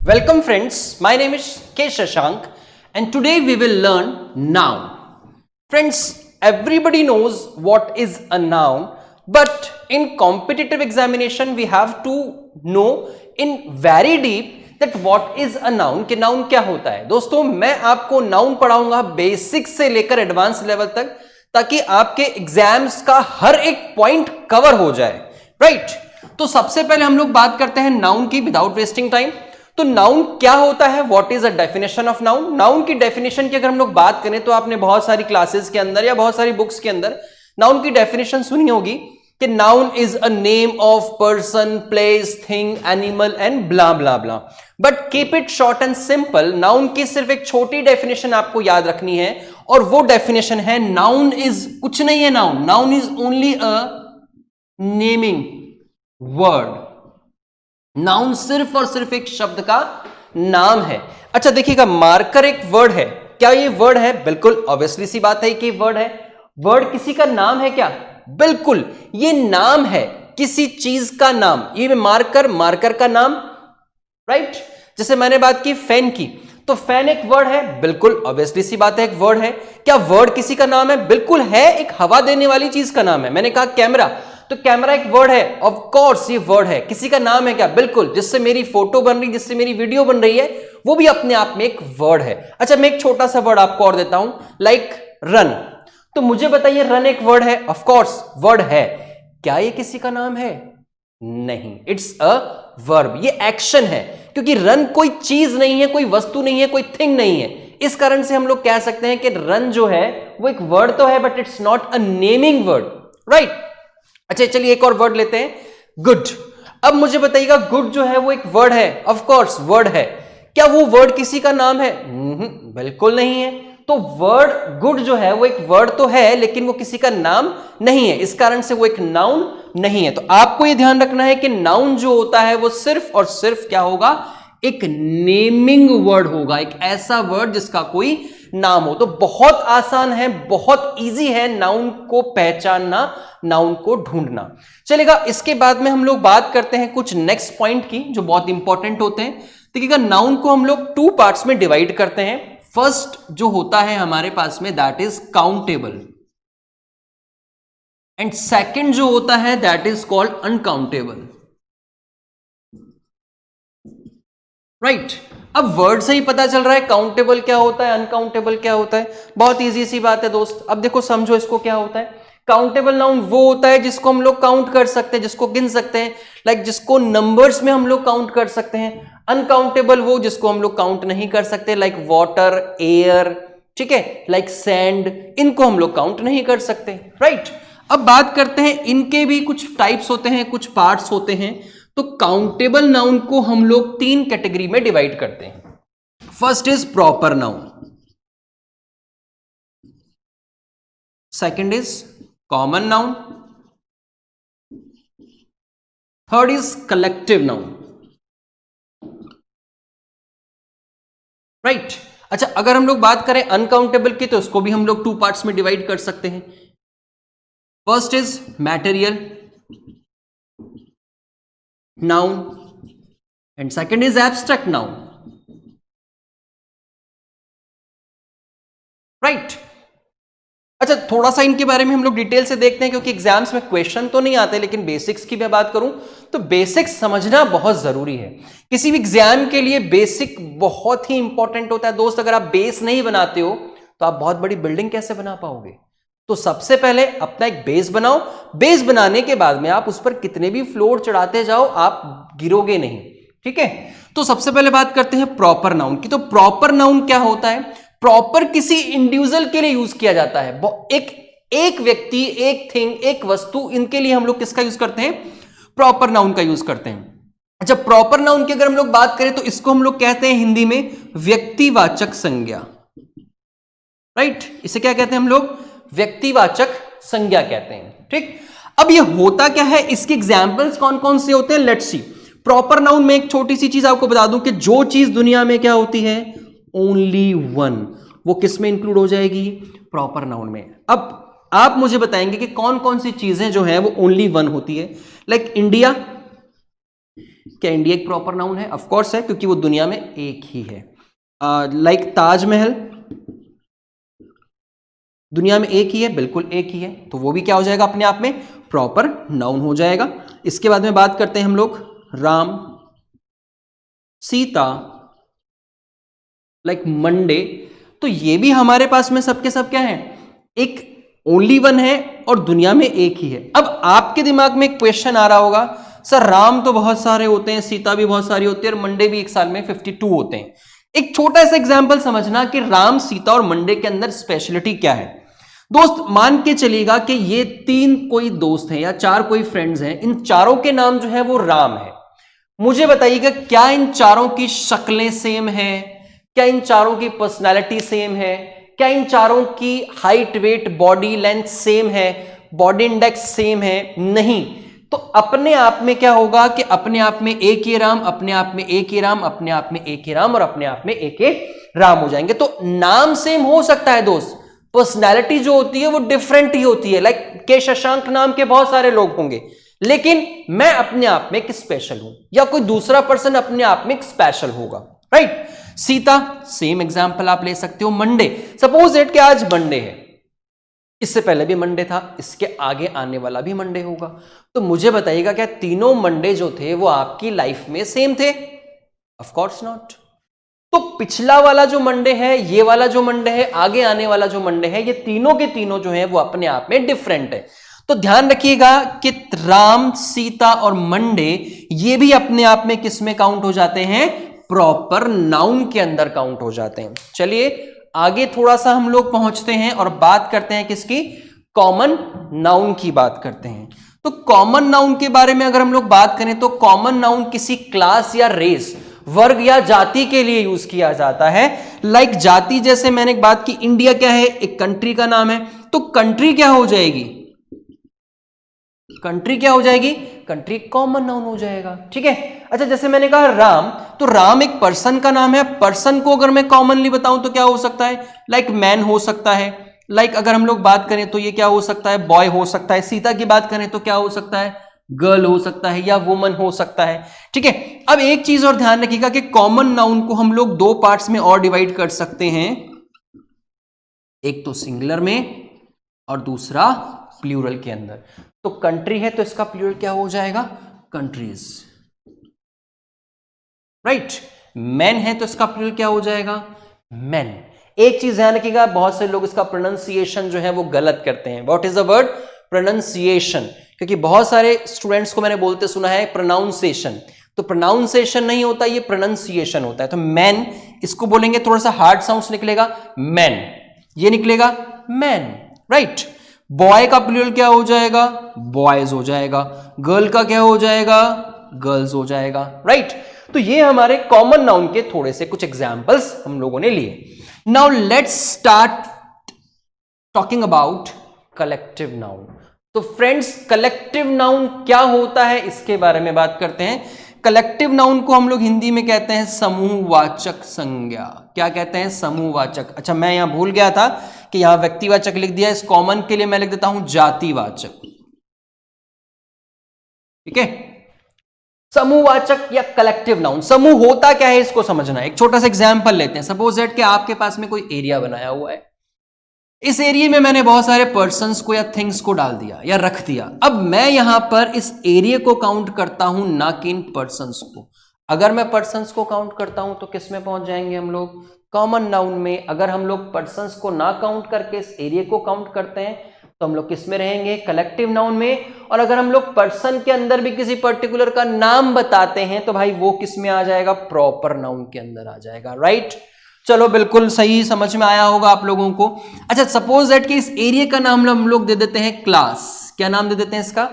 Welcome friends, my name is K. Shashank and today we will learn noun. Friends, everybody knows what is a noun, but in competitive examination we have to know in very deep that what is a noun, कि noun क्या होता है। दोस्तों मैं आपको noun पढ़ाऊंगा basic से लेकर एडवांस लेवल तक, ताकि आपके एग्जाम्स का हर एक पॉइंट कवर हो जाए, राइट। तो सबसे पहले हम लोग बात करते हैं नाउन की विदाउट वेस्टिंग टाइम। तो नाउन क्या होता है, what is a definition of noun. Noun की डेफिनेशन की अगर हम लोग बात करें तो आपने बहुत सारी क्लासेस के अंदर या बहुत सारी बुक्स के अंदर नाउन की डेफिनेशन सुनी होगी कि noun is a name of person, place, thing, animal and blah blah blah. But keep it short and simple. Noun की सिर्फ एक छोटी डेफिनेशन आपको याद रखनी है और वो डेफिनेशन है नाउन इज कुछ नहीं है। Noun is only a naming word. Noun सिर्फ और सिर्फ एक शब्द का नाम है। अच्छा देखिएगा, मार्कर एक वर्ड है। क्या ये वर्ड है? बिल्कुल ऑब्वियसली सी बात है कि वर्ड है। वर्ड किसी का नाम है क्या? बिल्कुल, ये नाम है किसी चीज का नाम। ये मार्कर का नाम, राइट। जैसे मैंने बात की फैन की, तो फैन एक वर्ड है, बिल्कुल ऑब्वियसली सी बात है एक वर्ड है। क्या वर्ड किसी का नाम है? बिल्कुल है, एक हवा देने वाली चीज का नाम है। मैंने कहा कैमरा, तो कैमरा एक वर्ड है, ऑफ कोर्स ये वर्ड है। किसी का नाम है क्या? बिल्कुल। जिससे मेरी फोटो बन रही, जिससे मेरी वीडियो बन रही है, वो भी अपने आप में एक वर्ड है। अच्छा मैं एक छोटा सा वर्ड आपको और देता हूं, लाइक रन। तो मुझे बताइए, रन एक वर्ड है? ऑफ कोर्स वर्ड है। क्या ये किसी का नाम है? नहीं, इट्स अ वर्ब। ये एक्शन है, क्योंकि रन कोई चीज नहीं है, कोई वस्तु नहीं है, कोई थिंग नहीं है। इस कारण से हम लोग कह सकते हैं कि रन जो है वो एक वर्ड तो है, but it's not a naming word, right. अच्छा चलिए एक और वर्ड लेते हैं, गुड। अब मुझे बताइएगा, गुड जो है वो एक वर्ड है? ऑफ कोर्स वर्ड है। क्या वो वर्ड किसी का नाम है? बिल्कुल नहीं है। तो वर्ड गुड जो है वो एक वर्ड तो है, लेकिन वो किसी का नाम नहीं है। इस कारण से वो एक नाउन नहीं है। तो आपको ये ध्यान रखना है कि नाउन जो होता है वो सिर्फ और सिर्फ क्या होगा? एक नेमिंग वर्ड होगा, एक ऐसा वर्ड जिसका कोई नाम हो। तो बहुत आसान है, बहुत इजी है नाउन को पहचानना, नाउन को ढूंढना। चलेगा, इसके बाद में हम लोग बात करते हैं कुछ नेक्स्ट पॉइंट की जो बहुत इंपॉर्टेंट होते हैं। देखिएगा, नाउन को हम लोग टू पार्ट्स में डिवाइड करते हैं। फर्स्ट जो होता है हमारे पास में, that is countable, and second जो होता है that is called uncountable, right. अब वर्ड से ही पता चल रहा है काउंटेबल क्या होता है, अनकाउंटेबल क्या होता है। बहुत इजी सी बात है दोस्त। अब देखो समझो इसको क्या होता है। काउंटेबल नाउन वो होता है जिसको हम लोग काउंट कर सकते हैं, जिसको गिन सकते हैं, लाइक जिसको नंबर्स में हम लोग काउंट कर सकते हैं। अनकाउंटेबल वो जिसको हम लोग काउंट नहीं कर सकते, लाइक वाटर, एयर, ठीक है, लाइक सैंड, इनको हम लोग काउंट नहीं कर सकते, राइट। अब बात करते हैं, इनके भी कुछ टाइप्स होते हैं, कुछ पार्ट्स होते हैं। तो काउंटेबल नाउन को हम लोग तीन कैटेगरी में डिवाइड करते हैं। First is proper noun, second is common noun, third is collective noun, right. अच्छा अगर हम लोग बात करें अनकाउंटेबल की, तो उसको भी हम लोग टू पार्ट्स में डिवाइड कर सकते हैं। First is material noun and second is abstract noun, right. अच्छा थोड़ा सा इनके बारे में हम लोग डिटेल से देखते हैं, क्योंकि एग्जाम्स में क्वेश्चन तो नहीं आते, लेकिन बेसिक्स की मैं बात करूं तो बेसिक्स समझना बहुत जरूरी है। किसी भी एग्जाम के लिए बेसिक बहुत ही इंपॉर्टेंट होता है दोस्त। अगर आप बेस नहीं बनाते हो तो आप बहुत बड़ी बिल्डिंग कैसे बना पाओगे। तो सबसे पहले अपना एक बेस बनाओ। बेस बनाने के बाद में आप उस पर कितने भी फ्लोर चढ़ाते जाओ, आप गिरोगे नहीं, ठीक है। तो सबसे पहले बात करते हैं प्रॉपर नाउन की। तो प्रॉपर नाउन क्या होता है? प्रॉपर किसी इंडिविजुअल के लिए यूज किया जाता है। एक व्यक्ति, एक थिंग, एक वस्तु, इनके लिए हम लोग किसका यूज करते हैं? प्रॉपर नाउन का यूज करते हैं। अच्छा प्रॉपर नाउन की अगर हम लोग बात करें तो इसको हम लोग कहते हैं हिंदी में व्यक्तिवाचक संज्ञा, राइट। इसे क्या कहते हैं हम लोग? व्यक्तिवाचक संज्ञा कहते हैं, ठीक। अब ये होता क्या है, इसके एग्जाम्पल्स कौन कौन से होते हैं, लेट्स सी। प्रॉपर नाउन में एक छोटी सी चीज आपको बता दूं कि जो चीज दुनिया में क्या होती है, ओनली वन, वो किस में इंक्लूड हो जाएगी? प्रॉपर नाउन में। अब आप मुझे बताएंगे कि कौन कौन सी चीजें जो है वो ओनली वन होती है। लाइक इंडिया, क्या इंडिया एक प्रॉपर नाउन है? ऑफ कोर्स है, क्योंकि वो दुनिया में एक ही है। लाइक ताजमहल दुनिया में एक ही है, बिल्कुल एक ही है, तो वो भी क्या हो जाएगा अपने आप में प्रॉपर नाउन हो जाएगा। इसके बाद में बात करते हैं हम लोग राम, सीता, लाइक मंडे, तो ये भी हमारे पास में सबके सब क्या है, एक ओनली वन है और दुनिया में एक ही है। अब आपके दिमाग में एक क्वेश्चन आ रहा होगा, सर राम तो बहुत सारे होते हैं, सीता भी बहुत सारी होती है और मंडे भी एक साल में 52 होते हैं। एक छोटा सा एग्जांपल समझना कि राम, सीता और मंडे के अंदर स्पेशलिटी क्या है। दोस्त मान के चलिएगा कि ये 3 कोई दोस्त हैं या 4 कोई फ्रेंड्स हैं, इन चारों के नाम जो है वो राम है। मुझे बताइएगा क्या इन चारों की शक्लें सेम है? क्या इन चारों की पर्सनालिटी सेम है? क्या इन चारों की height, weight, body length same है? बॉडी इंडेक्स सेम है? नहीं। तो अपने आप में क्या होगा कि अपने आप में एक ही राम, अपने आप में एक ही राम, अपने आप में एक ही राम और अपने आप में एक ही राम हो जाएंगे। तो नाम सेम हो सकता है दोस्त, पर्सनैलिटी जो होती है वो डिफरेंट ही होती है। लाइक के शशांक नाम के बहुत सारे लोग होंगे, लेकिन मैं अपने आप में एक स्पेशल हूं, या कोई दूसरा पर्सन अपने आप में एक स्पेशल होगा, राइट। सीता सेम एग्जांपल आप ले सकते हो। मंडे, सपोज इट कि आज मंडे है, इससे पहले भी मंडे था, इसके आगे आने वाला भी मंडे होगा। तो मुझे बताइएगा क्या तीनों मंडे जो थे वो आपकी लाइफ में सेम थे? Of course not. तो पिछला वाला जो मंडे है, ये वाला जो मंडे है, आगे आने वाला जो मंडे है, ये तीनों के तीनों जो है वो अपने आप में डिफरेंट है। तो ध्यान रखिएगा कि राम, सीता और मंडे ये भी अपने आप में किस में काउंट हो जाते हैं? प्रॉपर नाउन के अंदर काउंट हो जाते हैं। चलिए आगे थोड़ा सा हम लोग पहुंचते हैं और बात करते हैं किसकी? कॉमन नाउन की बात करते हैं। तो कॉमन नाउन के बारे में अगर हम लोग बात करें तो कॉमन नाउन किसी क्लास या रेस, वर्ग या जाति के लिए यूज किया जाता है। लाइक जाति, जैसे मैंने एक बात की, इंडिया क्या है? एक कंट्री का नाम है, तो कंट्री क्या हो जाएगी? कंट्री क्या हो जाएगी? कंट्री कॉमन नाउन हो जाएगा, ठीक है। अच्छा, जैसे मैंने कहा राम, तो राम एक पर्सन का नाम है। पर्सन को अगर मैं कॉमनली बताऊं तो क्या हो सकता है? लाइक मैन हो सकता है। लाइक अगर हम लोग बात करें तो ये क्या हो सकता है? बॉय हो सकता है। सीता की बात करें तो क्या हो सकता है? गर्ल हो सकता है या वुमन हो सकता है, ठीक है। अब एक चीज और ध्यान रखिएगा कि कॉमन नाउन को हम लोग 2 पार्ट्स में और डिवाइड कर सकते हैं, एक तो सिंगुलर में और दूसरा प्लूरल के अंदर। तो कंट्री है तो इसका प्लूरल क्या हो जाएगा? Countries, right. मैन है तो इसका प्लूरल क्या हो जाएगा? मैन। एक चीज ध्यान रखिएगा, बहुत से लोग इसका प्रोनाउंसिएशन जो है वो गलत करते हैं। What is the word? Pronunciation. क्योंकि बहुत सारे स्टूडेंट्स को मैंने बोलते सुना है प्रोनाउंसिएशन, तो प्रोनाउंसिएशन नहीं होता, ये प्रोनाउंसिएशन होता है। तो मैन, इसको बोलेंगे थोड़ा सा हार्ड साउंड्स निकलेगा, मैन, ये निकलेगा मैन, राइट। बॉय का प्लूरल क्या हो जाएगा? बॉयज हो जाएगा। गर्ल का क्या हो जाएगा? गर्ल्स हो जाएगा, राइट। तो ये हमारे कॉमन नाउन के थोड़े से कुछ एग्जांपल्स हम लोगों ने लिए। Now let's start talking about collective noun. तो फ्रेंड्स, कलेक्टिव नाउन क्या होता है इसके बारे में बात करते हैं। कलेक्टिव नाउन को हम लोग हिंदी में कहते हैं समूहवाचक संज्ञा। क्या कहते हैं? समूहवाचक। अच्छा, मैं यहां भूल गया था कि यहां व्यक्तिवाचक लिख दिया, इस कॉमन के लिए मैं लिख देता हूं जातिवाचक, ठीक है। समूहवाचक या कलेक्टिव नाउन, समूह होता क्या है इसको समझना है। एक छोटा सा एग्जांपल लेते हैं। सपोज दैट कि आपके पास में कोई एरिया बनाया हुआ है, इस एरिया में मैंने बहुत सारे पर्सन्स को या थिंग्स को डाल दिया या रख दिया। अब मैं यहां पर इस एरिया को काउंट करता हूं, ना कि इन पर्सन्स को। अगर मैं पर्सन्स को काउंट करता हूं तो किस में पहुंच जाएंगे हम लोग? कॉमन नाउन में। अगर हम लोग पर्सन्स को ना काउंट करके इस एरिया को काउंट करते हैं तो हम लोग किस में रहेंगे? कलेक्टिव नाउन में। और अगर हम लोग पर्सन के अंदर भी किसी पर्टिकुलर का नाम बताते हैं तो भाई वो किस में आ जाएगा? प्रॉपर नाउन के अंदर आ जाएगा, राइट। चलो बिल्कुल सही समझ में आया होगा आप लोगों को। अच्छा, सपोज दैट कि इस एरिया का नाम हम लोग दे देते हैं क्लास। क्या नाम दे देते हैं इसका?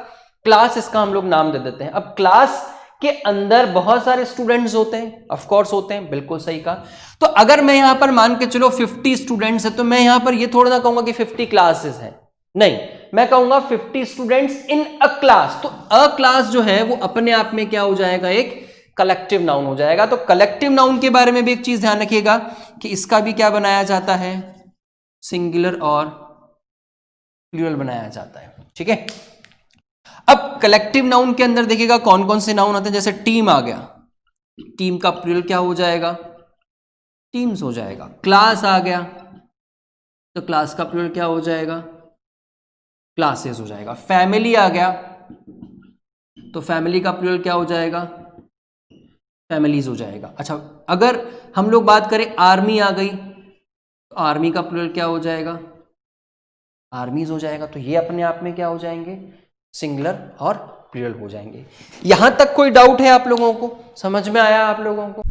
क्लास, इसका हम लोग नाम दे देते हैं। अब क्लास के अंदर बहुत सारे स्टूडेंट्स होते हैं, ऑफ कोर्स होते हैं, बिल्कुल सही कहा। तो अगर मैं यहां पर मान के चलो 50 स्टूडेंट्स है, तो मैं यहां पर ये थोड़ा ना कहूंगा कि 50 क्लासेस हैं, नहीं, मैं कहूंगा 50 स्टूडेंट्स इन अ क्लास। तो अ क्लास जो है वो अपने आप में क्या हो जाएगा? एक कलेक्टिव नाउन हो जाएगा। तो कलेक्टिव नाउन के बारे में भी एक चीज ध्यान रखिएगा कि इसका भी क्या बनाया जाता है? सिंगुलर और प्लूरल बनाया जाता है, ठीक है। अब कलेक्टिव नाउन के अंदर देखिएगा कौन कौन से नाउन आते हैं, जैसे टीम आ गया, टीम का प्लूरल क्या हो जाएगा, टीम्स हो जाएगा। क्लास आ गया तो क्लास का प्लूरल क्या हो जाएगा, क्लासेस हो जाएगा। फैमिली आ गया तो फैमिली का प्लूरल क्या हो जाएगा, फैमिलीज हो जाएगा। अच्छा, अगर हम लोग बात करें आर्मी आ गई तो आर्मी का प्लूरल क्या हो जाएगा, आर्मीज हो जाएगा। तो ये अपने आप में क्या हो जाएंगे, सिंगुलर और प्लूरल हो जाएंगे। यहां तक कोई डाउट है आप लोगों को, समझ में आया आप लोगों को?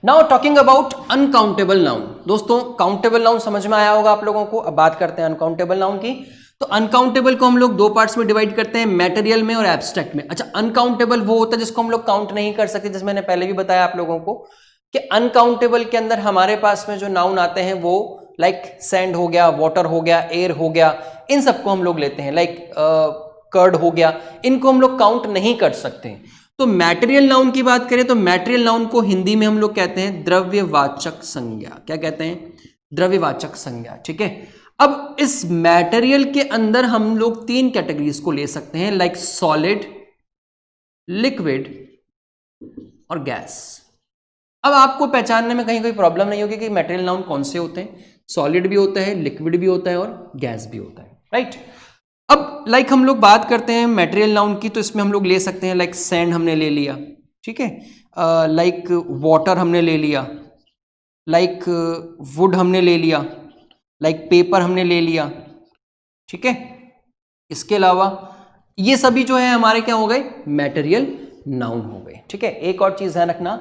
Now talking about uncountable noun. दोस्तों काउंटेबल नाउन समझ में आया होगा आप लोगों को, अब बात करते हैं अनकाउंटेबल नाउन की। तो अनकाउंटेबल को हम लोग दो पार्ट्स में डिवाइड करते हैं, मैटेरियल में और एब्स्ट्रैक्ट में। अच्छा, अनकाउंटेबल वो होता है जिसको हम लोग काउंट नहीं कर सकते, जैसे मैंने पहले भी बताया आप लोगों को कि अनकाउंटेबल के अंदर हमारे पास में जो नाउन आते हैं वो लाइक सैंड हो गया, वाटर हो गया, एयर हो गया, इन सबको हम लोग लेते हैं। लाइक कर्ड हो गया, इनको हम लोग काउंट नहीं कर सकते। तो मैटेरियल नाउन की बात करें तो मैटेरियल नाउन को हिंदी में हम लोग कहते हैं द्रव्यवाचक संज्ञा। क्या कहते हैं, द्रव्यवाचक संज्ञा। ठीक है, अब इस मैटेरियल के अंदर हम लोग तीन कैटेगरीज को ले सकते हैं, लाइक सॉलिड, लिक्विड और गैस। अब आपको पहचानने में कहीं कोई प्रॉब्लम नहीं होगी कि मैटेरियल नाउन कौन से होते हैं, सॉलिड भी होता है, लिक्विड भी होता है और गैस भी होता है, राइट। अब लाइक हम लोग बात करते हैं मैटेरियल नाउन की, तो इसमें हम लोग ले सकते हैं लाइक सैंड हमने ले लिया, ठीक है, लाइक वाटर हमने ले लिया, लाइक वुड हमने ले लिया, लाइक पेपर हमने ले लिया, ठीक है। इसके अलावा ये सभी जो है हमारे क्या हो गए, मैटेरियल नाउन हो गए, ठीक है। एक और चीज ध्यान रखना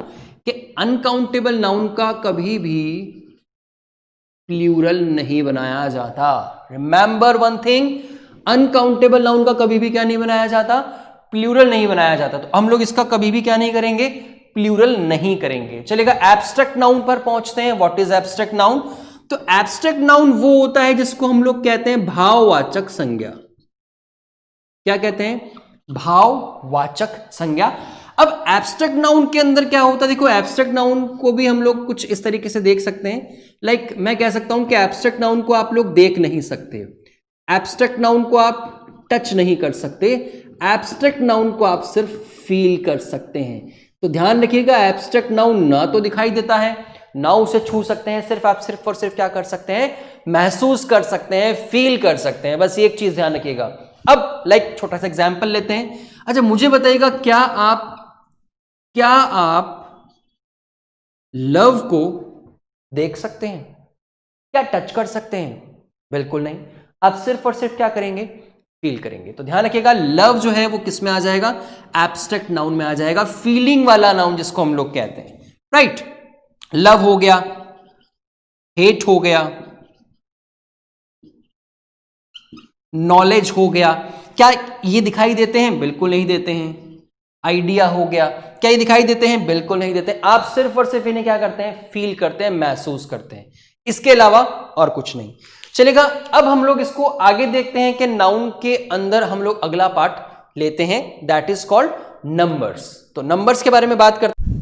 कि अनकाउंटेबल नाउन का कभी भी प्लूरल नहीं बनाया जाता। Remember one thing, uncountable noun का कभी भी क्या नहीं बनाया जाता, प्लूरल नहीं बनाया जाता। तो हम लोग इसका कभी भी क्या नहीं करेंगे, प्लूरल नहीं करेंगे। चलेगा, एब्स्ट्रैक्ट नाउन पर पहुंचते हैं। What is abstract noun? तो एब्स्ट्रैक्ट नाउन वो होता है जिसको हम लोग कहते हैं भाववाचक संज्ञा। क्या कहते हैं, भाववाचक संज्ञा। अब एब्स्ट्रैक्ट नाउन के अंदर क्या होता है, देखो एब्स्ट्रैक्ट नाउन को भी हम लोग कुछ इस तरीके से देख सकते हैं। लाइक मैं कह सकता हूं कि एब्स्ट्रैक्ट नाउन को आप लोग देख नहीं सकते, एब्स्ट्रैक्ट नाउन को आप टच नहीं कर सकते, एब्स्ट्रैक्ट नाउन को आप सिर्फ फील कर सकते हैं। तो ध्यान रखिएगा, एब्स्ट्रैक्ट नाउन ना तो दिखाई देता है ना उसे छू सकते हैं, सिर्फ आप सिर्फ और सिर्फ क्या कर सकते हैं, महसूस कर सकते हैं, फील कर सकते हैं। बस एक चीज ध्यान रखिएगा। अब लाइक छोटा सा एग्जांपल लेते हैं। अच्छा, मुझे बताइएगा क्या आप लव को देख सकते हैं, क्या टच कर सकते हैं? बिल्कुल नहीं, आप सिर्फ और सिर्फ क्या करेंगे, फील करेंगे। तो ध्यान रखिएगा, लव जो है वो किस में आ जाएगा, एब्स्ट्रैक्ट नाउन में आ जाएगा, फीलिंग वाला नाउन जिसको हम लोग कहते हैं, राइट। लव हो गया, हेट हो गया, नॉलेज हो गया, क्या ये दिखाई देते हैं? बिल्कुल नहीं देते हैं। आइडिया हो गया, क्या ये दिखाई देते हैं? बिल्कुल नहीं देते। आप सिर्फ और सिर्फ इन्हें क्या करते हैं, फील करते हैं, महसूस करते हैं, इसके अलावा और कुछ नहीं। चलेगा, अब हम लोग इसको आगे देखते हैं कि नाउन के अंदर हम लोग अगला पार्ट लेते हैं, दैट इज कॉल्ड नंबर्स। तो नंबर्स के बारे में बात करते हैं।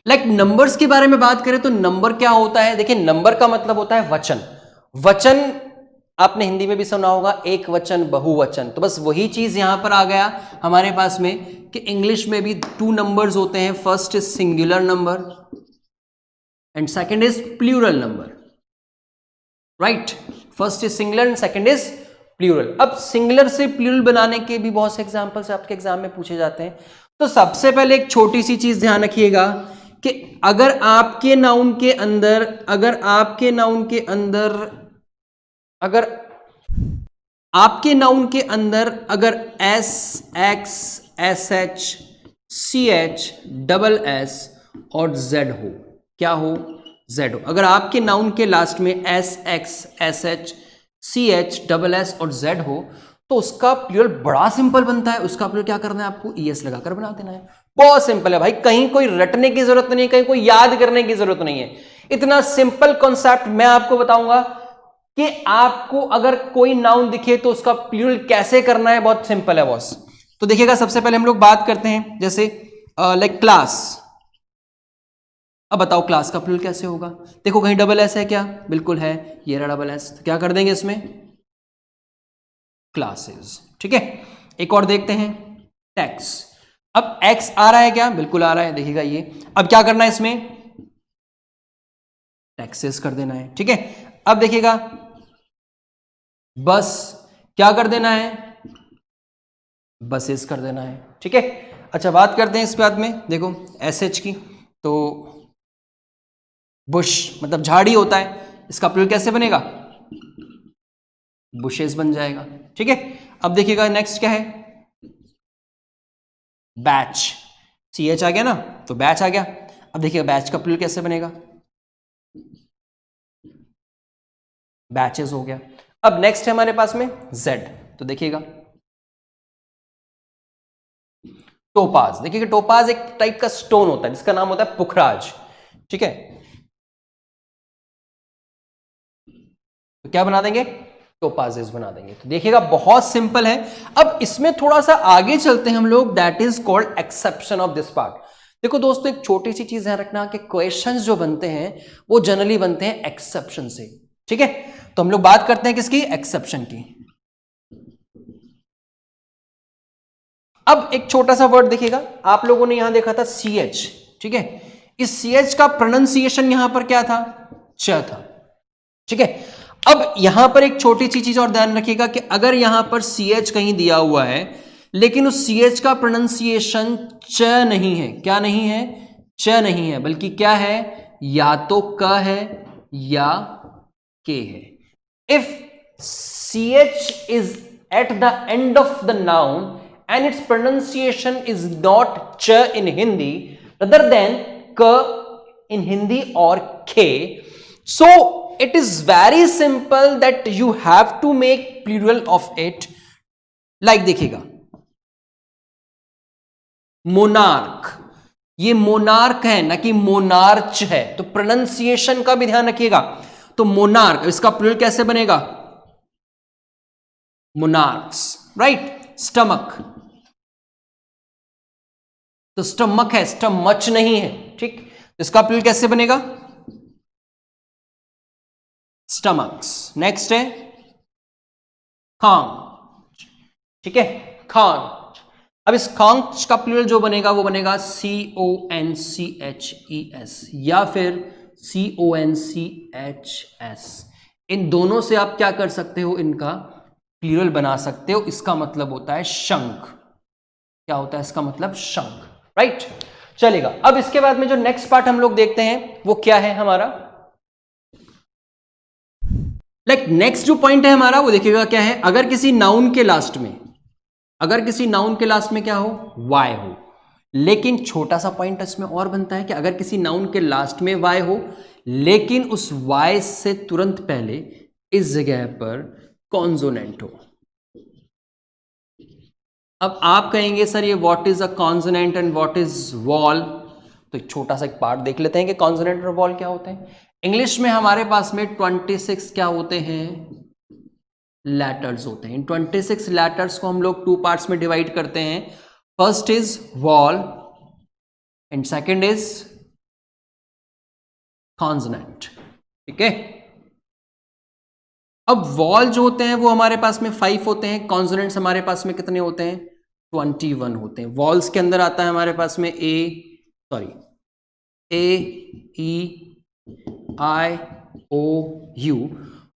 लाइक नंबर्स के बारे में बात करें तो नंबर क्या होता है, देखिए नंबर का मतलब होता है वचन। वचन आपने हिंदी में भी सुना होगा, एक वचन, बहुवचन। तो बस वही चीज यहां पर आ गया हमारे पास में कि इंग्लिश में भी टू नंबर्स होते हैं, first is singular number and second is plural number, right. First is singular and second is plural. अब सिंगुलर से प्लूरल बनाने के भी बहुत से एग्जांपल्स आपके एग्जाम में पूछे जाते हैं। तो सबसे पहले एक छोटी सी चीज ध्यान रखिएगा कि अगर आपके नाउन के अंदर अगर आपके noun S, X, S H, C H, double S और जेड हो, क्या हो, जेड हो। अगर आपके नाउन के लास्ट में S, X, S H, C H, double S और जेड हो तो उसका प्लूरल बड़ा सिंपल बनता है। उसका प्लूरल क्या करना है, आपको ईएस लगाकर बना देना है। बहुत सिंपल है भाई, कहीं कोई रटने की जरूरत नहीं है, कहीं कोई याद करने की जरूरत नहीं है। इतना सिंपल कॉन्सेप्ट मैं आपको बताऊंगा कि आपको अगर कोई नाउन दिखे तो उसका प्लूरल कैसे करना है, बहुत सिंपल है बॉस। तो देखिएगा, सबसे पहले हम लोग बात करते हैं जैसे लाइक क्लास। अब बताओ क्लास का प्लूरल कैसे होगा? देखो कहीं डबल एस है क्या? बिल्कुल है, ये रहा डबल एस। तो क्या कर देंगे इसमें, क्लासेस, ठीक है। एक और देखते हैं, टैक्स। अब एक्स आ रहा है क्या? बिल्कुल आ रहा है, देखिएगा ये। अब क्या करना है इसमें? टैक्सेस कर देना है, ठीक है। अब देखिएगा बस, क्या कर देना है? बसेस कर देना है, ठीक है। अच्छा, बात करते हैं इस बाद में, देखो एस एच की, तो बुश मतलब झाड़ी होता है, इसका प्लूरल कैसे बनेगा? बुशेस बन जाएगा, ठीक है। अब देखिएगा नेक्स्ट क्या है? बैच, सी एच आ गया ना, तो बैच आ गया। अब देखिएगा बैच का प्लूरल कैसे बनेगा? बैचेस हो गया। अब नेक्स्ट है हमारे पास में जेड, तो देखिएगा टोपाज। देखिएगा टोपाज एक टाइप का स्टोन होता है जिसका नाम होता है पुखराज, ठीक है। तो क्या बना देंगे? टोपाजेस बना देंगे। तो देखिएगा बहुत सिंपल है। अब इसमें थोड़ा सा आगे चलते हैं हम लोग, that is called exception of this part. देखो दोस्तों, एक छोटी सी चीज ध्यान रखना कि क्वेश्चंस जो बनते हैं वो जनरली बनते हैं एक्सेप्शन से, ठीक है। तो हम लोग बात करते हैं किसकी? एक्सेप्शन की। अब एक छोटा सा वर्ड देखिएगा, आप लोगों ने यहां देखा था सी एच, ठीक है। इस सी एच का प्रोनाउंसिएशन यहां पर क्या था? च था, ठीक है। अब यहां पर एक छोटी सी चीज और ध्यान रखिएगा कि अगर यहां पर सी एच कहीं दिया हुआ है लेकिन उस सी एच का प्रोनाउंसिएशन च नहीं है, क्या नहीं है? च नहीं है, बल्कि क्या है? या तो क है या के है। If C H is at the end of the noun and its pronunciation is not ch in Hindi rather than k in Hindi or k, so it is very simple that you have to make plural of it. like देखिएगा monarch, ये monarch है ना कि monarch है, तो pronunciation का भी ध्यान रखिएगा। तो मोनार्क, इसका प्लूरल कैसे बनेगा? Monarchs, right. स्टमक, तो स्टमक है, स्टमच नहीं है, ठीक। तो इसका प्लूरल कैसे बनेगा? स्टमक्स। नेक्स्ट है खांच, ठीक है, खांच। अब इस खांच का प्लूरल जो बनेगा वो बनेगा CONCHES या फिर CONCHS। इन दोनों से आप क्या कर सकते हो? इनका प्लूरल बना सकते हो। इसका मतलब होता है शंख। क्या होता है इसका मतलब? शंख, राइट। चलेगा। अब इसके बाद में जो नेक्स्ट पार्ट हम लोग देखते हैं वो क्या है हमारा? नेक्स्ट जो पॉइंट है हमारा वो देखिएगा क्या है। अगर किसी नाउन के लास्ट में, अगर किसी नाउन के लास्ट में क्या हो? वाई हो। लेकिन छोटा सा पॉइंट इसमें और बनता है कि अगर किसी नाउन के लास्ट में वाई हो लेकिन उस वाई से तुरंत पहले इस जगह पर कॉन्सोनेंट हो। अब आप कहेंगे सर ये what is a consonant and what is wall, तो एक छोटा सा एक पार्ट देख लेते हैं कि कॉन्सोनेंट और वॉल क्या होते हैं। इंग्लिश में हमारे पास में 26 क्या होते हैं? लेटर्स होते हैं। इन 26 लेटर्स को हम लोग टू पार्ट्स में डिवाइड करते हैं। First is wall and second is consonant, ठीक है। अब वॉल जो होते हैं वो हमारे पास में 5 होते हैं, कॉन्सोनेंट्स हमारे पास में कितने होते हैं? 21 होते हैं। वॉल्स के अंदर आता है हमारे पास में A, E, I, O, U,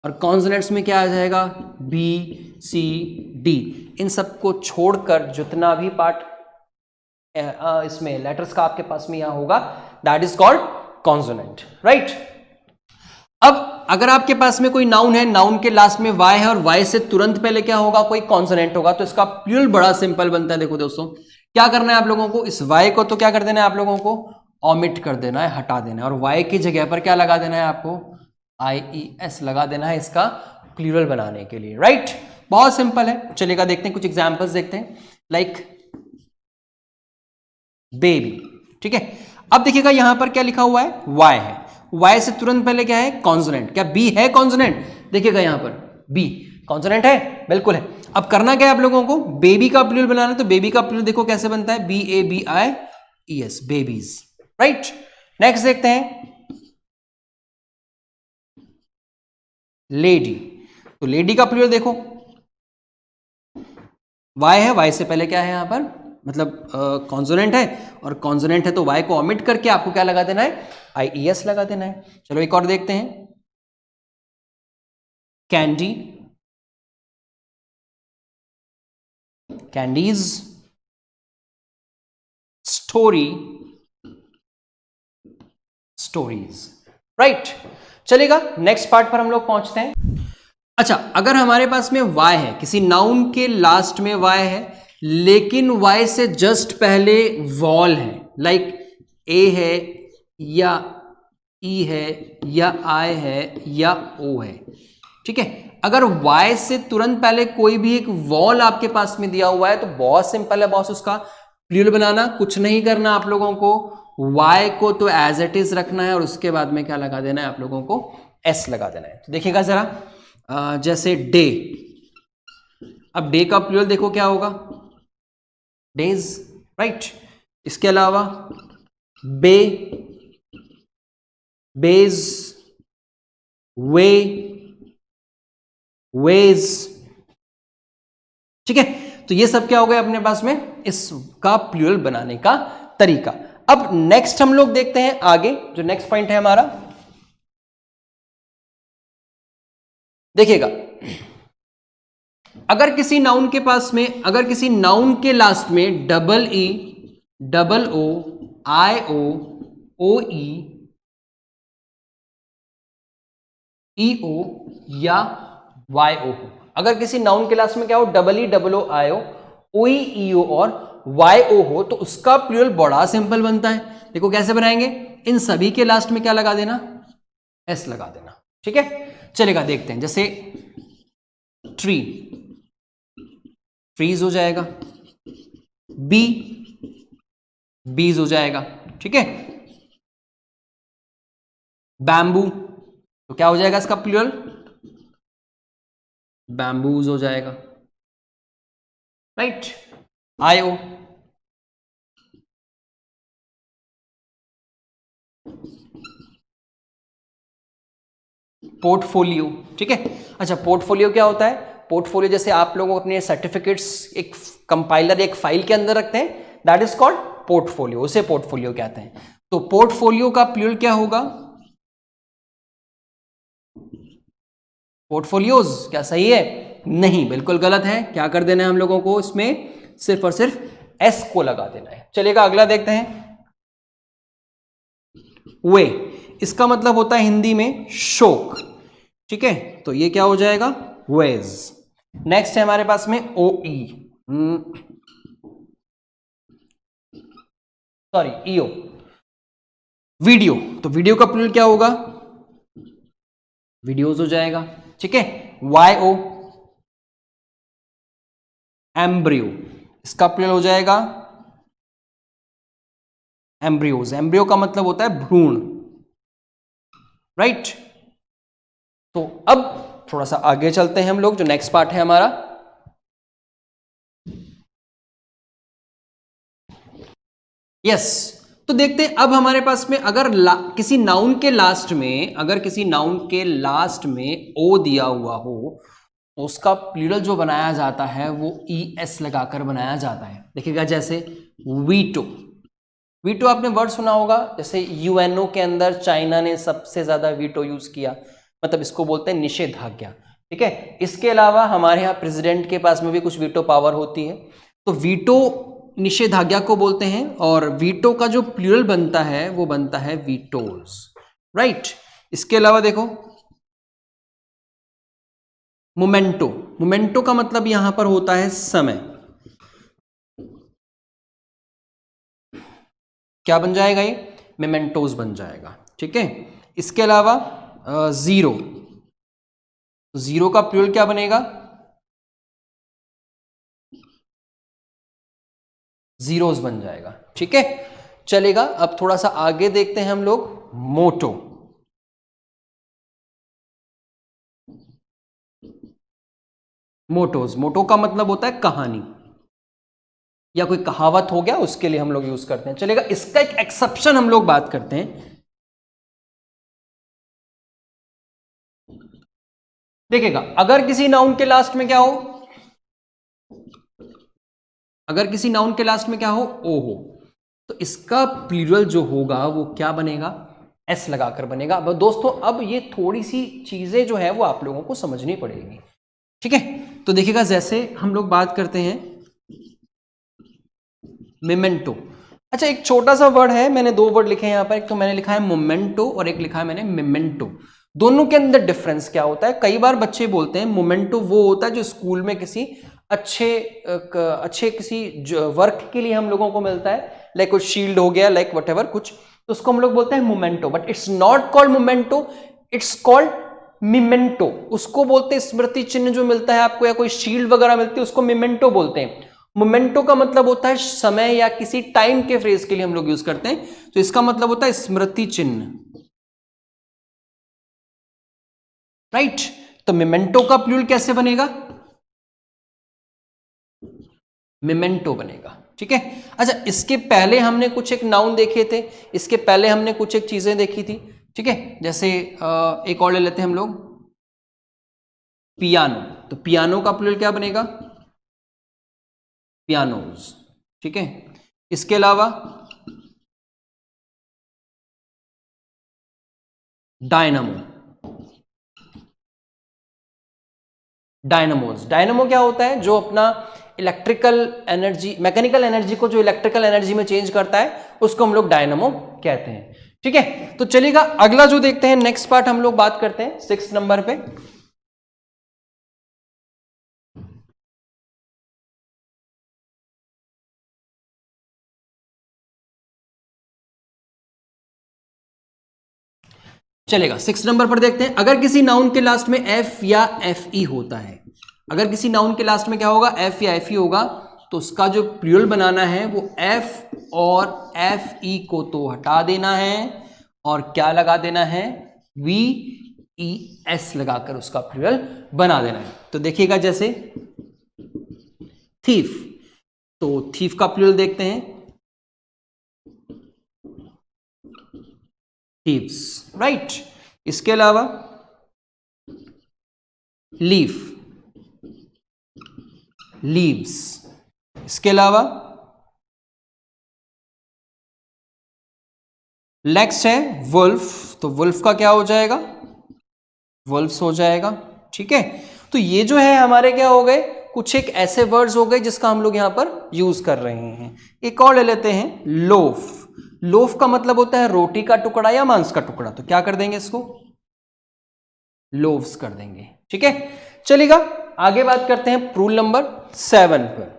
और कॉन्सोनेंट्स में क्या आ जाएगा? B, C, D। इन सबको छोड़कर जितना भी पार्ट इसमें लेटर्स का आपके पास में यहां होगा that is called consonant, right. अब अगर आपके पास में कोई नाउन है, नाउन के लास्ट में वाई है और वाई से तुरंत पहले क्या होगा? कोई कॉन्सोनेंट होगा, तो इसका प्लूरल बड़ा सिंपल बनता है। देखो दोस्तों, क्या करना है आप लोगों को? इस वाई को तो क्या कर देना है आप लोगों को? ऑमिट कर देना है, हटा देना है, और वाई की जगह पर क्या लगा देना है आपको? IES लगा देना है इसका प्लूरल बनाने के लिए, राइट। बहुत सिंपल है। चलेगा, देखते हैं कुछ एग्जाम्पल्स देखते हैं। लाइक बेबी, ठीक है। अब देखिएगा यहां पर क्या लिखा हुआ है? वाई है। वाई से तुरंत पहले क्या है? कॉन्सोनेंट। क्या बी है कॉन्सोनेंट? देखिएगा यहां पर बी कॉन्सोनेंट है, बिल्कुल है। अब करना क्या है आप लोगों को? बेबी का प्लूरल बनाना है। तो बेबी का प्लूरल देखो कैसे बनता है? BABIES, babies, right. नेक्स्ट देखते हैं लेडी। तो लेडी का प्लूरल देखो वाई है, वाई से पहले क्या है यहाँ पर, मतलब कॉन्सोनेंट है, और कॉन्सोनेंट है तो वाई को ओमिट करके आपको क्या लगा देना है, IES लगा देना है। चलो एक और देखते हैं, candy, candies, story, stories, right. चलेगा, नेक्स्ट पार्ट पर हम लोग पहुंचते हैं। अच्छा, अगर हमारे पास में y है, किसी नाउन के लास्ट में y है, लेकिन y से जस्ट पहले वॉल है, लाइक a है या e है या I है या o है, ठीक है। अगर y से तुरंत पहले कोई भी एक वॉल आपके पास में दिया हुआ है तो बहुत सिंपल है बॉस, उसका प्लूरल बनाना, कुछ नहीं करना आप लोगों को, y को तो एज इट इज रखना है और उसके बाद में क्या लगा देना है आप लोगों को, s लगा देना है। तो देखिएगा जरा, जैसे डे, अब डे का प्लूरल देखो क्या होगा, डेज, राइट। इसके अलावा बे, बेज, वे, वेज, ठीक है। तो ये सब क्या हो गया अपने पास में, इसका प्लूरल बनाने का तरीका। अब नेक्स्ट हम लोग देखते हैं आगे, जो नेक्स्ट पॉइंट है हमारा, देखिएगा, अगर किसी नाउन के पास में, अगर किसी नाउन के लास्ट में डबल ई, डबल ओ, आई ओ, ओ ई ओ या वाई ओ हो, अगर किसी नाउन के लास्ट में क्या हो, डबल ई, डबल ओ, आई ओ, ओ ई ओ और वाई ओ हो, तो उसका प्लूरल बड़ा सिंपल बनता है। देखो कैसे बनाएंगे, इन सभी के लास्ट में क्या लगा देना, एस लगा देना, ठीक है। चलेगा, देखते हैं, जैसे ट्री, ट्रीज हो जाएगा, बी, बीज हो जाएगा, ठीक है। बैम्बू, तो क्या हो जाएगा इसका प्लूरल, बैम्बूज हो जाएगा, राइट। आयो, पोर्टफोलियो, ठीक है। अच्छा, पोर्टफोलियो क्या होता है, पोर्टफोलियो जैसे आप लोग अपने सर्टिफिकेट्स एक कंपाइलर, एक फाइल के अंदर रखते हैं, दैट इज कॉल्ड पोर्टफोलियो, उसे पोर्टफोलियो कहते हैं। तो पोर्टफोलियो का प्लूरल क्या होगा, पोर्टफोलियोज, क्या सही है, नहीं, बिल्कुल गलत है। क्या कर देना है हम लोगों को, इसमें सिर्फ और सिर्फ एस को लगा देना है। चलिएगा अगला देखते हैं, वे, इसका मतलब होता है हिंदी में शोक, ठीक है। तो ये क्या हो जाएगा, वेज। नेक्स्ट है हमारे पास में ओ ई, सॉरी ईओ, वीडियो, तो वीडियो का प्लूरल क्या होगा, वीडियोज हो जाएगा, ठीक है। वाई ओ, एम्ब्रियो, इसका प्लूरल हो जाएगा एम्ब्रियोज, एम्ब्रियो का मतलब होता है भ्रूण, राइट। तो अब थोड़ा सा आगे चलते हैं हम लोग, जो नेक्स्ट पार्ट है हमारा, यस। तो देखते हैं अब हमारे पास में अगर किसी नाउन के लास्ट में, अगर किसी नाउन के लास्ट में ओ दिया हुआ हो तो उसका प्लूरल जो बनाया जाता है वो ई एस लगाकर बनाया जाता है। देखिएगा जैसे वीटो, वीटो आपने वर्ड सुना होगा, जैसे यूएनओ के अंदर चाइना ने सबसे ज्यादा वीटो यूज किया, मतलब इसको बोलते हैं निषेधाज्ञा, ठीक है। इसके अलावा हमारे यहाँ प्रेसिडेंट के पास में भी कुछ वीटो पावर होती है, तो वीटो निषेधाज्ञा को बोलते हैं, और वीटो का जो प्लूरल बनता है वो बनता है वीटोज, राइट। इसके अलावा देखो मोमेंटो, मोमेंटो का मतलब यहां पर होता है समय, क्या बन जाएगा ये, मेमेंटोज बन जाएगा, ठीक है। इसके अलावा जीरो, जीरो का प्लूरल क्या बनेगा, जीरोस बन जाएगा, ठीक है। चलेगा, अब थोड़ा सा आगे देखते हैं हम लोग, मोटो, मोटोज, मोटो का मतलब होता है कहानी या कोई कहावत हो गया, उसके लिए हम लोग यूज करते हैं। चलेगा, इसका एक एक्सेप्शन हम लोग बात करते हैं। देखिएगा, अगर किसी नाउन के लास्ट में क्या हो, अगर किसी नाउन के लास्ट में क्या हो, ओ हो, तो इसका प्लूरल जो होगा वो क्या बनेगा, एस लगाकर बनेगा। अब दोस्तों अब ये थोड़ी सी चीजें जो है वो आप लोगों को समझनी पड़ेगी, ठीक है। तो देखिएगा जैसे हम लोग बात करते हैं मेमेंटो। अच्छा, एक छोटा सा वर्ड है, मैंने दो वर्ड लिखे हैं यहाँ पर, एक तो मैंने लिखा है मोमेंटो और एक लिखा है मैंने मेमेंटो। दोनों के अंदर डिफरेंस क्या होता है? कई बार बच्चे बोलते हैं मोमेंटो वो होता है जो स्कूल में किसी अच्छे किसी वर्क के लिए हम लोगों को मिलता है, लाइक कुछ शील्ड हो गया, लाइक वट एवर कुछ, तो उसको हम लोग बोलते हैं momento. But it's not called momento, it's called memento. उसको बोलते हैं स्मृति चिन्ह जो मिलता है आपको, या कोई शील्ड वगैरह मिलती है, उसको मिमेंटो बोलते हैं। मोमेंटो का मतलब होता है समय या किसी टाइम के फ्रेज के लिए हम लोग यूज करते हैं, तो इसका मतलब होता है स्मृति चिन्ह, राइट। तो मिमेंटो का प्लूरल कैसे बनेगा? मिमेंटो बनेगा, ठीक है। अच्छा, इसके पहले हमने कुछ एक नाउन देखे थे, इसके पहले हमने कुछ एक चीजें देखी थी, ठीक है। जैसे एक और ले लेते हैं हम लोग, पियानो। तो पियानो का प्लूरल क्या बनेगा? पियानोज, ठीक है। इसके अलावा डायनामो, डायनामोज। डायनामो क्या होता है? जो अपना इलेक्ट्रिकल एनर्जी, मैकेनिकल एनर्जी को जो इलेक्ट्रिकल एनर्जी में चेंज करता है, उसको हम लोग डायनामो कहते हैं, ठीक है। तो चलिएगा अगला जो देखते हैं, नेक्स्ट पार्ट हम लोग बात करते हैं 6 नंबर पे। चलेगा 6 नंबर पर देखते हैं। अगर किसी नाउन के लास्ट में एफ या एफ ई होता है, अगर किसी नाउन के लास्ट में क्या होगा, एफ या एफ ई होगा, तो उसका जो प्लूरल बनाना है वो एफ और एफ ई को तो हटा देना है और क्या लगा देना है, वी ई एस लगाकर उसका प्लूरल बना देना है। तो देखिएगा जैसे थीफ, तो थीफ का प्लूरल देखते हैं, थीव्स, राइट। इसके अलावा लीफ, लीव्स। इसके अलावा नेक्स्ट है वुल्फ, तो वुल्फ का क्या हो जाएगा, वुल्फ्स हो जाएगा, ठीक है। तो ये जो है हमारे क्या हो गए, कुछ एक ऐसे वर्ड्स हो गए जिसका हम लोग यहां पर यूज कर रहे हैं। एक और ले लेते हैं, लोफ। लोफ का मतलब होता है रोटी का टुकड़ा या मांस का टुकड़ा, तो क्या कर देंगे इसको, लोव्स कर देंगे, ठीक है। चलिएगा आगे बात करते हैं रूल नंबर 7 पर।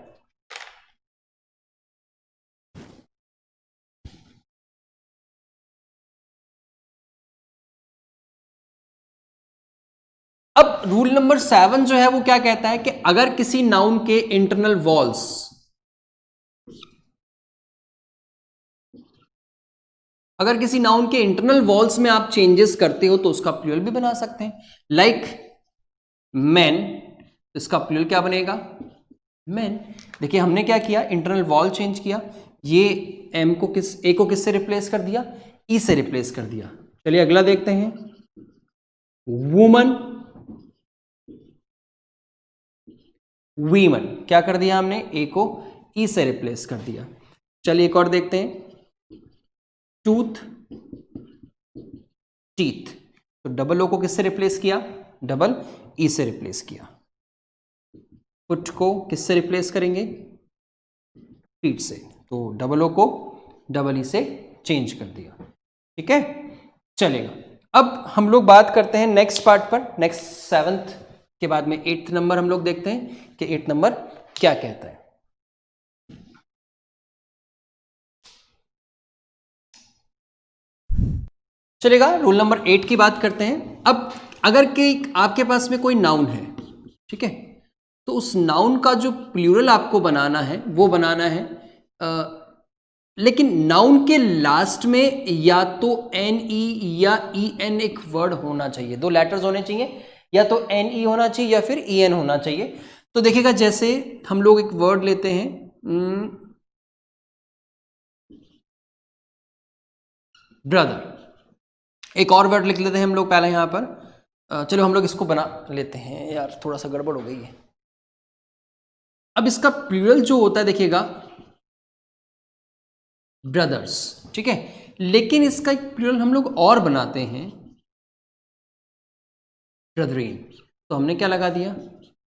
अब रूल नंबर 7 जो है वो क्या कहता है कि अगर किसी नाउन के इंटरनल वॉल्स, अगर किसी नाउन के इंटरनल वॉल्स में आप चेंजेस करते हो तो उसका प्लूरल भी बना सकते हैं। लाइक मैन, इसका प्लूरल क्या बनेगा, मैन। देखिए हमने क्या किया, इंटरनल वॉल चेंज किया, ये एम को ए को किससे रिप्लेस कर दिया, ई से रिप्लेस कर दिया। चलिए अगला देखते हैं, वुमन, वीमन, क्या कर दिया हमने, ए को ई से रिप्लेस कर दिया। चलिए एक और देखते हैं, टूथ, टीथ, तो डबल ओ को किससे रिप्लेस किया, डबल ई से रिप्लेस किया। फुट को किससे रिप्लेस करेंगे, फीट से, तो डबल ओ को डबल ई से चेंज कर दिया, ठीक है। चलेगा अब हम लोग बात करते हैं नेक्स्ट पार्ट पर, नेक्स्ट 7th के बाद में 8th नंबर हम लोग देखते हैं कि 8th नंबर क्या कहता है। चलेगा रूल नंबर 8 की बात करते हैं। अब अगर कि आपके पास में कोई नाउन है, ठीक है, तो उस नाउन का जो प्लूरल आपको बनाना है वो बनाना है, लेकिन नाउन के लास्ट में या तो एन ई या ई एन एक वर्ड होना चाहिए, दो लेटर्स होने चाहिए, या तो एन ई होना चाहिए या फिर ई एन होना चाहिए। तो देखिएगा जैसे हम लोग एक वर्ड लेते हैं, ब्रदर। एक और वर्ड लिख लेते हैं हम लोग पहले यहां पर, चलो हम लोग इसको बना लेते हैं, यार थोड़ा सा गड़बड़ हो गई है। अब इसका प्लूरल जो होता है देखिएगा ब्रदर्स, ठीक है, लेकिन इसका एक प्लूरल हम लोग और बनाते हैं ब्रदरीन, तो हमने क्या लगा दिया,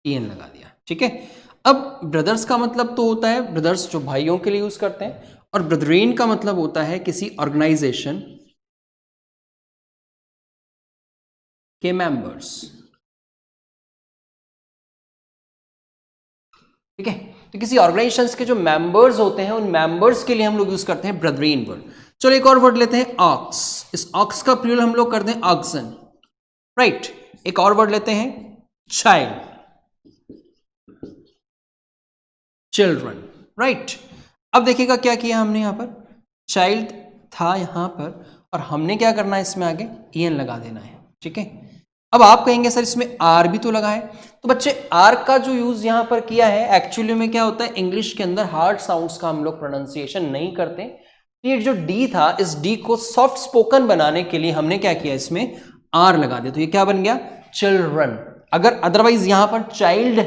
एन लगा दिया, ठीक है। अब ब्रदर्स का मतलब तो होता है ब्रदर्स जो भाइयों के लिए यूज करते हैं, और ब्रदरीन का मतलब होता है किसी ऑर्गेनाइजेशन के मेंबर्स, ठीक है। तो किसी ऑर्गेनाइजेशंस के जो मेंबर्स होते हैं उन मेंबर्स के लिए हम लोग यूज करते हैं ब्रदरीन वर्ड। चलो एक और वर्ड लेते हैं ऑक्स, इस ऑक्स का प्लूरल हम लोग करते हैं ऑक्सन, राइट। एक और वर्ड लेते हैं चाइल्ड, चिल्ड्रन, राइट। अब देखिएगा क्या किया हमने यहां पर, चाइल्ड था यहां पर और हमने क्या करना है इसमें आगे एन लगा देना है, ठीक है। अब आप कहेंगे सर इसमें आर भी तो लगा है, तो बच्चे आर का जो यूज यहां पर किया है एक्चुअली में क्या होता है, इंग्लिश के अंदर हार्ड साउंड्स का हम लोग प्रोनाउंसिएशन नहीं करते, तो ये जो डी था इस डी को सॉफ्ट स्पोकन बनाने के लिए हमने क्या किया इसमें आर लगा दिया, तो ये क्या बन गया चिल्ड्रन। अगर अदरवाइज यहां पर चाइल्ड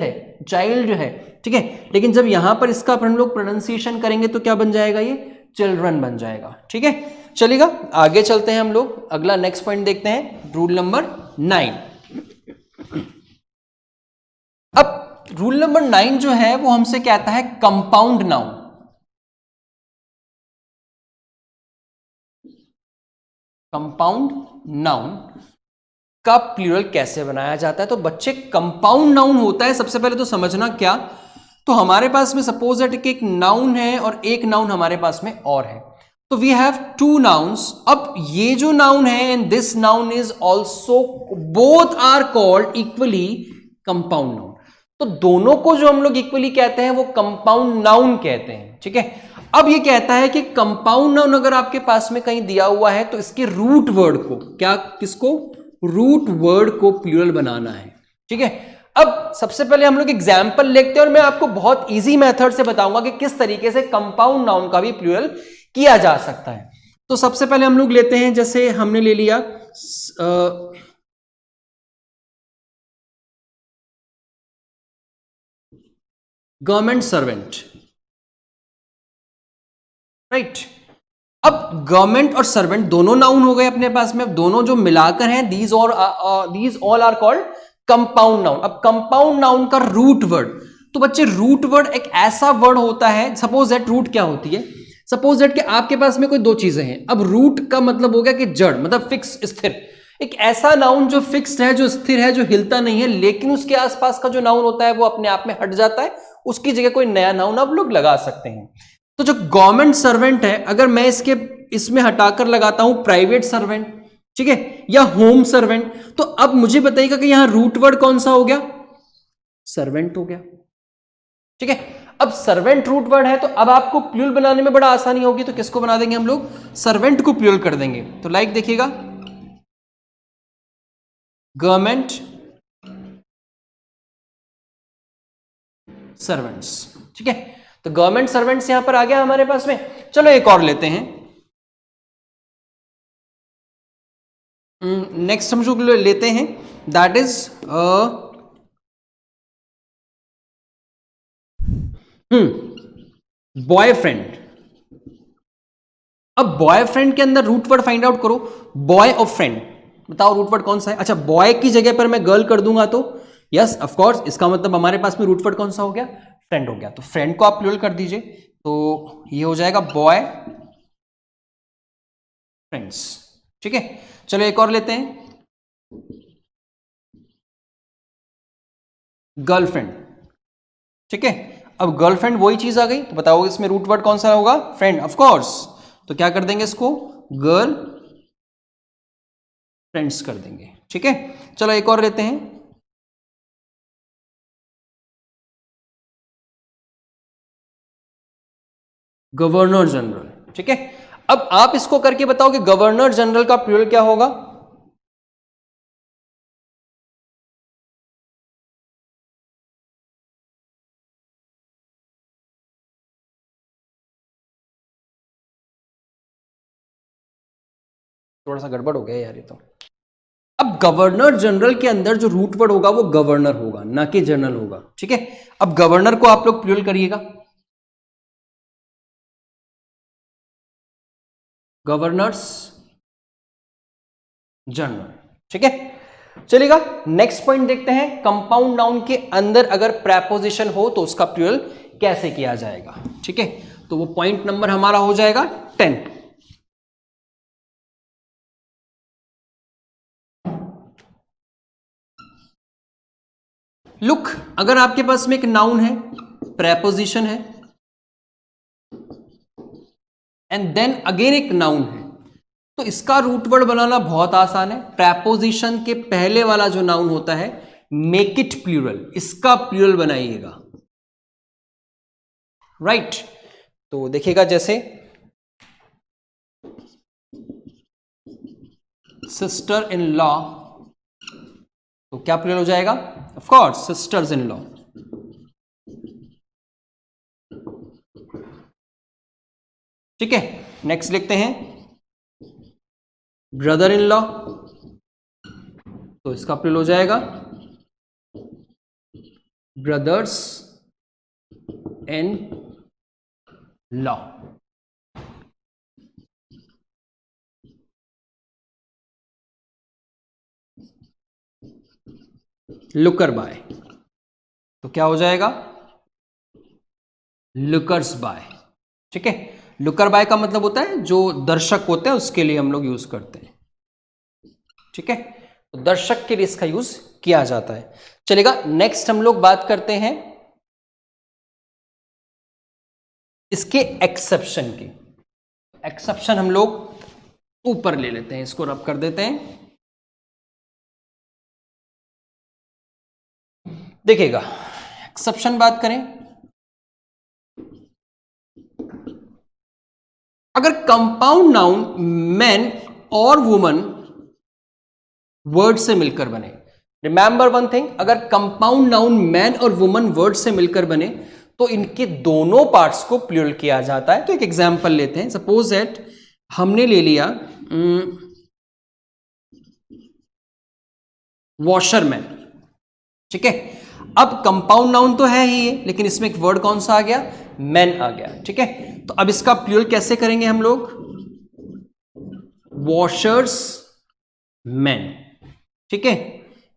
है, ठीक है, लेकिन जब यहां पर इसका हम लोग प्रोनाउंसिएशन करेंगे तो क्या बन जाएगा, ये चिल्ड्रन बन जाएगा, ठीक है। चलेगा, आगे चलते हैं हम लोग, अगला नेक्स्ट पॉइंट देखते हैं, रूल नंबर 9। अब रूल नंबर 9 जो है वो हमसे कहता है कंपाउंड नाउन, कंपाउंड नाउन का प्लूरल कैसे बनाया जाता है। तो बच्चे कंपाउंड नाउन होता है, सबसे पहले तो समझना क्या, तो हमारे पास में सपोज दैट कि एक नाउन है और एक नाउन हमारे पास में और है, तो वी हैव टू नाउन्स। अब ये जो नाउन है and this noun is also, both are called equally compound noun, तो दोनों को जो हम लोग इक्वली कहते हैं वो कंपाउंड नाउन कहते हैं, ठीक है। अब ये कहता है कि कंपाउंड नाउन अगर आपके पास में कहीं दिया हुआ है तो इसके रूट वर्ड को क्या, किसको, रूट वर्ड को प्लूरल बनाना है, ठीक है। अब सबसे पहले हम लोग एग्जाम्पल लेते हैं और मैं आपको बहुत इजी मेथड से बताऊंगा कि किस तरीके से कंपाउंड नाउन का भी प्लूरल किया जा सकता है। तो सबसे पहले हम लोग लेते हैं, जैसे हमने ले लिया गवर्नमेंट सर्वेंट, राइट। अब गवर्नमेंट और सर्वेंट दोनों नाउन हो गए अपने पास में, अब दोनों जो मिलाकर हैं these all are called compound noun. अब कंपाउंड नाउन का रूट वर्ड, तो बच्चे रूट वर्ड एक ऐसा वर्ड होता है, सपोज दैट रूट क्या होती है, सपोज दैट कि आपके पास में कोई दो चीजें हैं, अब रूट का मतलब हो गया कि जड़, मतलब फिक्स, स्थिर, एक ऐसा नाउन जो फिक्स्ड है, जो स्थिर है, जो हिलता नहीं है, लेकिन उसके आसपास का जो नाउन होता है वो अपने आप में हट जाता है, उसकी जगह कोई नया नाउन आप लोग लगा सकते हैं। तो जो गवर्नमेंट सर्वेंट है, अगर मैं इसमें हटाकर लगाता हूं प्राइवेट सर्वेंट, ठीक है, या होम सर्वेंट, तो अब मुझे बताइएगा कि यहां रूट वर्ड कौन सा हो गया, सर्वेंट हो गया, ठीक है। अब सर्वेंट रूट वर्ड है तो अब आपको प्लूरल बनाने में बड़ा आसानी होगी, तो किसको बना देंगे हम लोग, सर्वेंट को प्लूरल कर देंगे। तो लाइक देखिएगा गवर्नमेंट सर्वेंट्स, ठीक है, तो गवर्नमेंट सर्वेंट्स यहां पर आ गया हमारे पास में। चलो एक और लेते हैं, नेक्स्ट हम जो लेते हैं दैट इज बॉयफ्रेंड। अब बॉयफ्रेंड के अंदर रूट वर्ड फाइंड आउट करो, बॉय और फ्रेंड, बताओ रूट वर्ड कौन सा है। अच्छा, बॉय की जगह पर मैं गर्ल कर दूंगा तो यस ऑफ कोर्स, इसका मतलब हमारे पास में रूट वर्ड कौन सा हो गया, फ्रेंड हो गया, तो फ्रेंड को आप प्लूरल कर दीजिए, तो ये हो जाएगा बॉय फ्रेंड्स, ठीक है। चलो एक और लेते हैं, गर्लफ्रेंड, ठीक है। अब गर्लफ्रेंड वही चीज आ गई, तो बताओ इसमें रूट वर्ड कौन सा होगा, फ्रेंड ऑफ कोर्स, तो क्या कर देंगे इसको, गर्ल फ्रेंड्स कर देंगे, ठीक है। चलो एक और लेते हैं, गवर्नर जनरल, ठीक है। अब आप इसको करके बताओ कि गवर्नर जनरल का प्लूरल क्या होगा, थोड़ा सा गड़बड़ हो गया यार ये तो। अब गवर्नर जनरल के अंदर जो रूट वर्ड होगा वो गवर्नर होगा, ना कि जनरल होगा, ठीक है। अब गवर्नर को आप लोग प्लूरल करिएगा, गवर्नर्स जनरल, ठीक है, चलेगा। नेक्स्ट पॉइंट देखते हैं, कंपाउंड नाउन के अंदर अगर प्रेपोजिशन हो तो उसका प्लूरल कैसे किया जाएगा, ठीक है। तो वो पॉइंट नंबर हमारा हो जाएगा 10। लुक, अगर आपके पास में एक नाउन है, प्रेपोजिशन है, एंड देन अगेन एक नाउन है, तो इसका रूट वर्ड बनाना बहुत आसान है। प्रेपोजिशन के पहले वाला जो नाउन होता है, मेक इट प्लूरल, इसका प्लूरल बनाइएगा, राइट। तो देखिएगा जैसे सिस्टर इन लॉ, तो क्या प्लूरल हो जाएगा? Of course sisters in law, ठीक है। नेक्स्ट लिखते हैं ब्रदर इन लॉ, तो इसका प्लूरल हो जाएगा brothers in law. Looker by, तो क्या हो जाएगा? लुकर्स बाय, ठीक है। लुकर बाय का मतलब होता है जो दर्शक होते हैं उसके लिए हम लोग यूज करते हैं, ठीक है। तो दर्शक के लिए इसका यूज किया जाता है, चलेगा। नेक्स्ट हम लोग बात करते हैं इसके एक्सेप्शन की। एक्सेप्शन हम लोग ऊपर ले लेते हैं, इसको रब कर देते हैं। देखिएगा, एक्सेप्शन बात करें, अगर कंपाउंड नाउन मैन और वुमन वर्ड से मिलकर बने, रिमेंबर वन थिंग, अगर कंपाउंड नाउन मैन और वुमन वर्ड से मिलकर बने तो इनके दोनों पार्ट्स को प्लूरल किया जाता है। तो एक एग्जांपल लेते हैं, सपोज दैट हमने ले लिया वॉशरमैन, ठीक है। अब कंपाउंड नाउन तो है ही ये, लेकिन इसमें एक वर्ड कौन सा आ गया? मैन आ गया, ठीक है। तो अब इसका प्लूरल कैसे करेंगे हम लोग? वॉशर्स मैन, ठीक है।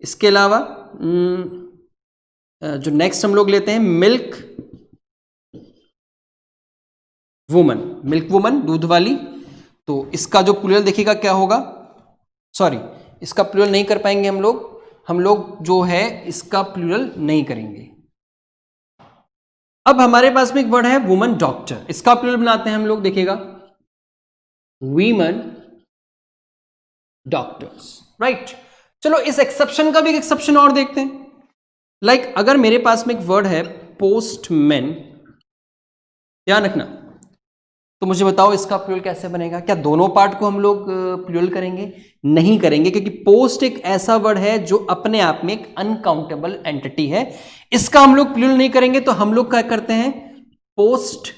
इसके अलावा जो नेक्स्ट हम लोग लेते हैं मिल्क वुमन, मिल्क वुमन दूध वाली, तो इसका जो प्लूरल देखिएगा क्या होगा? सॉरी, इसका प्लूरल नहीं कर पाएंगे हम लोग जो है इसका प्लूरल नहीं करेंगे। अब हमारे पास में एक वर्ड है वुमन डॉक्टर, इसका प्लूरल बनाते हैं हम लोग, देखिएगा वीमन डॉक्टर्स, राइट। चलो इस एक्सेप्शन का भी एक एक्सेप्शन और देखते हैं। लाइक अगर मेरे पास में एक वर्ड है पोस्टमैन, ध्यान रखना, तो मुझे बताओ इसका प्लूरल कैसे बनेगा? क्या दोनों पार्ट को हम लोग प्लूरल करेंगे? नहीं करेंगे, क्योंकि पोस्ट एक ऐसा वर्ड है जो अपने आप में एक अनकाउंटेबल एंटिटी है, इसका हम लोग प्लूरल नहीं करेंगे। तो हम लोग क्या करते हैं? पोस्ट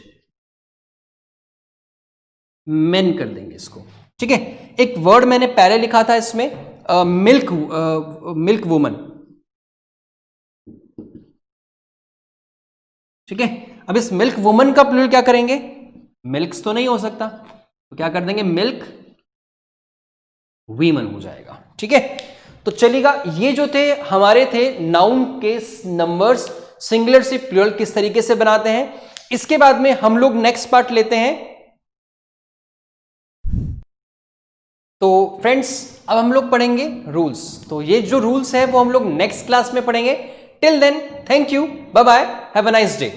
मेन कर देंगे इसको, ठीक है। एक वर्ड मैंने पहले लिखा था इसमें मिल्क वुमन, ठीक है। अब इस मिल्क वुमन का प्लूरल क्या करेंगे? मिल्क्स तो नहीं हो सकता, तो क्या कर देंगे? मिल्क वीमन हो जाएगा, ठीक है। तो चलिएगा, ये जो थे हमारे थे नाउन केस नंबर्स, सिंगुलर से प्लूरल किस तरीके से बनाते हैं। इसके बाद में हम लोग नेक्स्ट पार्ट लेते हैं। तो फ्रेंड्स अब हम लोग पढ़ेंगे रूल्स, तो ये जो रूल्स है वो हम लोग नेक्स्ट क्लास में पढ़ेंगे। Till then thank you, bye bye, have a nice day.